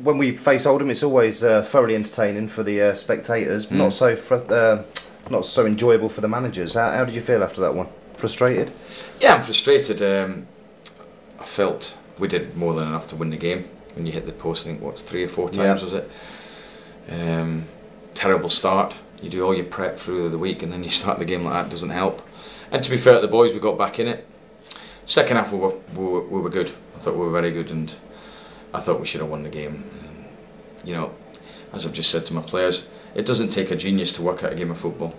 when we face Oldham, it's always thoroughly entertaining for the spectators, not so enjoyable for the managers. How did you feel after that one? Frustrated? Yeah, I'm frustrated. I felt we did more than enough to win the game. When you hit the post, I think, what, 3 or 4 times was it? Terrible start. You do all your prep through the week and then you start the game like that, doesn't help. And to be fair to the boys, we got back in it. Second half we were good. I thought we were very good, and I thought we should have won the game. You know, as I've just said to my players, it doesn't take a genius to work out a game of football.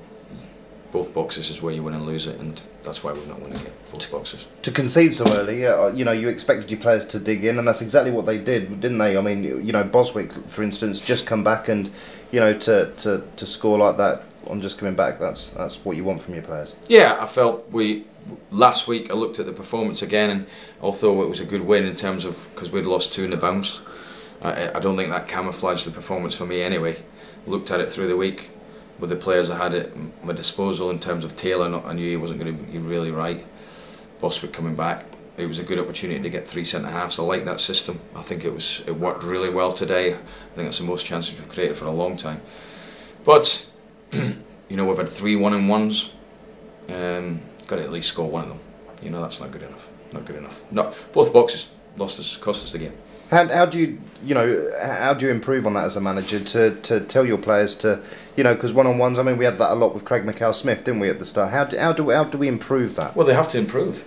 Both boxes is where you win and lose it, and that's why we've not won a game. Both boxes. To concede so early, you know, you expected your players to dig in, and that's exactly what they did, didn't they? I mean, you know, Boswick, for instance, just come back, and you know, to score like that on just coming back, that's what you want from your players. Yeah, I felt last week I looked at the performance again, and although it was a good win in terms of, because we'd lost 2 in the bounce, I don't think that camouflaged the performance for me anyway. Looked at it through the week with the players I had at my disposal in terms of Taylor. I knew he wasn't going to be really right. Boswick coming back, it was a good opportunity to get 3 centre halves. I like that system. I think it worked really well today. I think that's the most chances we've created for a long time. But you know, we've had 3 1-on-1s. Got to at least score one of them. You know, that's not good enough. Not good enough. No, both boxes cost us the game. How do you improve on that as a manager to tell your players to, you know, because one-on-ones, I mean, we had that a lot with Craig McHale-Smith, didn't we, at the start? How do we improve that? Well, they have to improve.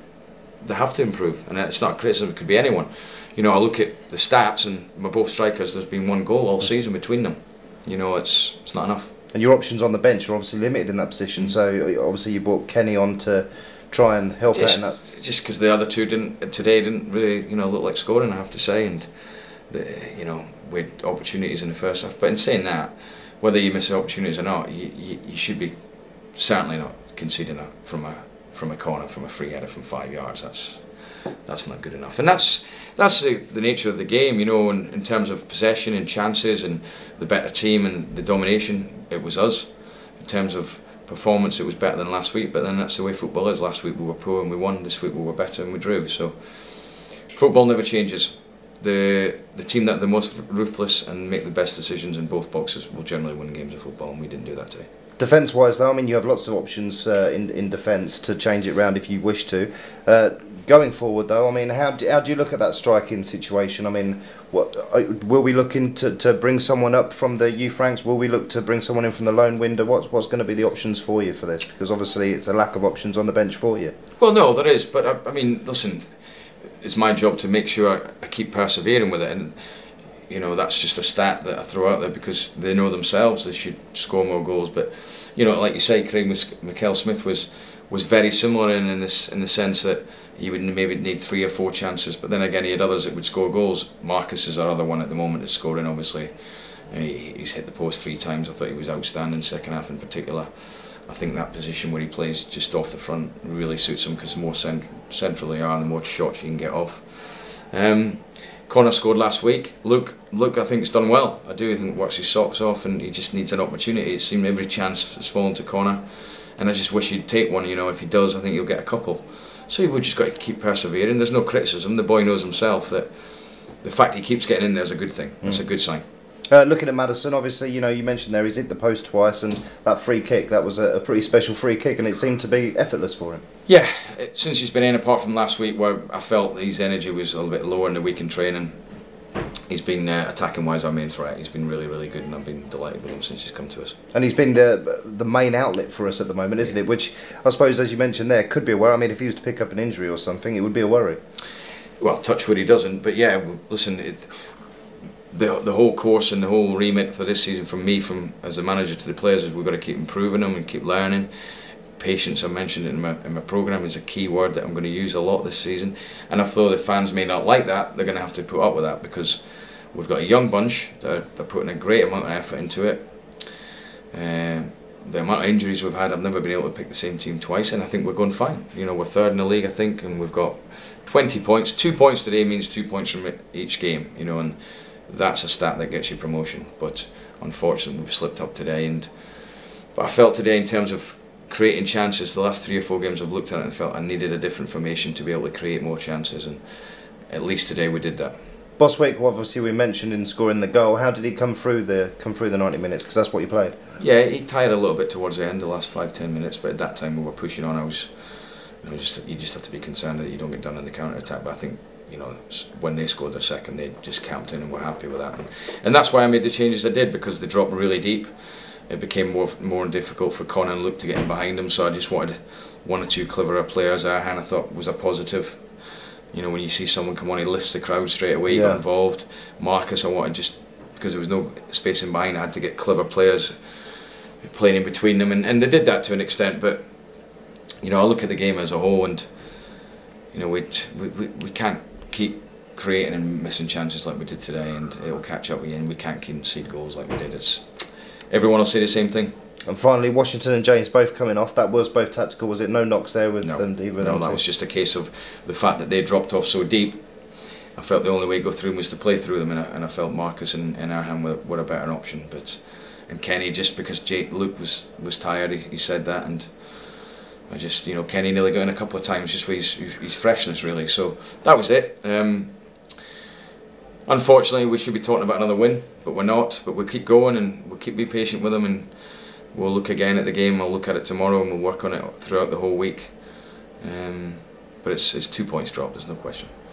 They have to improve, and it's not a criticism. It could be anyone. You know, I look at the stats, and my both strikers, there's been 1 goal all season between them. You know, it's not enough. And your options on the bench are obviously limited in that position. So obviously you brought Kenny on to try and help out in that. Just because the other 2 didn't really, you know, look like scoring, I have to say, and you know, we had opportunities in the first half. But in saying that, whether you miss opportunities or not, you should be certainly not conceding that from a corner, from a free header from 5 yards. That's not good enough, and that's the nature of the game, you know. In terms of possession and chances and the better team and the domination, it was us. In terms of performance, it was better than last week, but then that's the way football is. Last week we were poor and we won. This week we were better and we drew. So football never changes. The team that are the most ruthless and make the best decisions in both boxes will generally win games of football, and we didn't do that today. Defence-wise, though, I mean, you have lots of options in defence to change it round if you wish to. Going forward, though, I mean, how do you look at that striking situation? I mean, will we look to bring someone up from the youth ranks? Will we look to bring someone in from the loan window? What's going to be the options for you for this? Because obviously it's a lack of options on the bench for you. Well, no, there is, but I mean, listen, it's my job to make sure I keep persevering with it, and you know, that's just a stat that I throw out there because they know themselves they should score more goals. But you know, like you say, Craig McHale-Smith was very similar in the sense that he would maybe need 3 or 4 chances, but then again he had others that would score goals. Marcus is our other one at the moment that's scoring, obviously. He's hit the post 3 times. I thought he was outstanding second half in particular. I think that position where he plays just off the front really suits him because the more central they are, the more shots you can get off. Connor scored last week. Luke I think has done well. I do think works his socks off, and he just needs an opportunity. It seemed every chance has fallen to Connor, and I just wish he'd take one. You know, if he does, I think he'll get a couple. So we've just got to keep persevering. There's no criticism. The boy knows himself that the fact he keeps getting in there is a good thing. It's a good sign. Looking at Maddison, obviously, you know, you mentioned there he's hit the post twice, and that free kick, that was a pretty special free kick, and it seemed to be effortless for him. Yeah, since he's been in, apart from last week where I felt his energy was a little bit lower in the week in training, he's been attacking wise our main threat. He's been really, really good, and I've been delighted with him since he's come to us. And he's been the main outlet for us at the moment, isn't it? Which I suppose, as you mentioned there, could be a worry. I mean, if he was to pick up an injury or something, it would be a worry. Well, touch wood he doesn't, but yeah, listen, the whole course and the whole remit for this season from me, as a manager to the players, is we've got to keep improving them and keep learning. Patience, I mentioned in my programme, is a key word that I'm going to use a lot this season, and although the fans may not like that, they're going to have to put up with that because we've got a young bunch that are putting a great amount of effort into it. The amount of injuries we've had, I've never been able to pick the same team twice, and I think we're going fine. You know, we're 3rd in the league, I think, and we've got 20 points. 2 points today means 2 points from each game, you know, and that's a stat that gets you promotion. But unfortunately we've slipped up today, but I felt today in terms of creating chances, the last 3 or 4 games I've looked at it and felt I needed a different formation to be able to create more chances, and at least today we did that. Boswick, obviously we mentioned in scoring the goal. How did he come through the 90 minutes? Because that's what you played. Yeah, he tired a little bit towards the end, the last 5-10 minutes. But at that time we were pushing on. I was, you just have to be concerned that you don't get done in the counter attack. But I think, when they scored their second, they just camped in and were happy with that. And that's why I made the changes I did, because they dropped really deep. It became more difficult for Connor and Luke to get in behind them. So I just wanted one or two cleverer players. Arhan, I thought, was a positive. When you see someone come on, he lifts the crowd straight away, he got involved. Marcus, I wanted, just because there was no space in behind, I had to get clever players playing in between them, and they did that to an extent. But I look at the game as a whole, and we can't keep creating and missing chances like we did today, and it will catch up with you, and we can't concede goals like we did. Everyone will say the same thing. And finally, Washington and James both coming off. That was both tactical, was it? No knocks there with them either? No, that was just a case of the fact that they dropped off so deep. I felt the only way to go through them was to play through them, and I felt Marcus and Arhan were a better option. And Kenny, just because Luke was tired, he said that, and I just, Kenny nearly got in a couple of times just with his freshness, really. So that was it. Unfortunately, we should be talking about another win, but we're not. But we'll keep going, and we'll keep being patient with them, and we'll look again at the game. I'll look at it tomorrow, and we'll work on it throughout the whole week. But it's 2 points dropped, there's no question.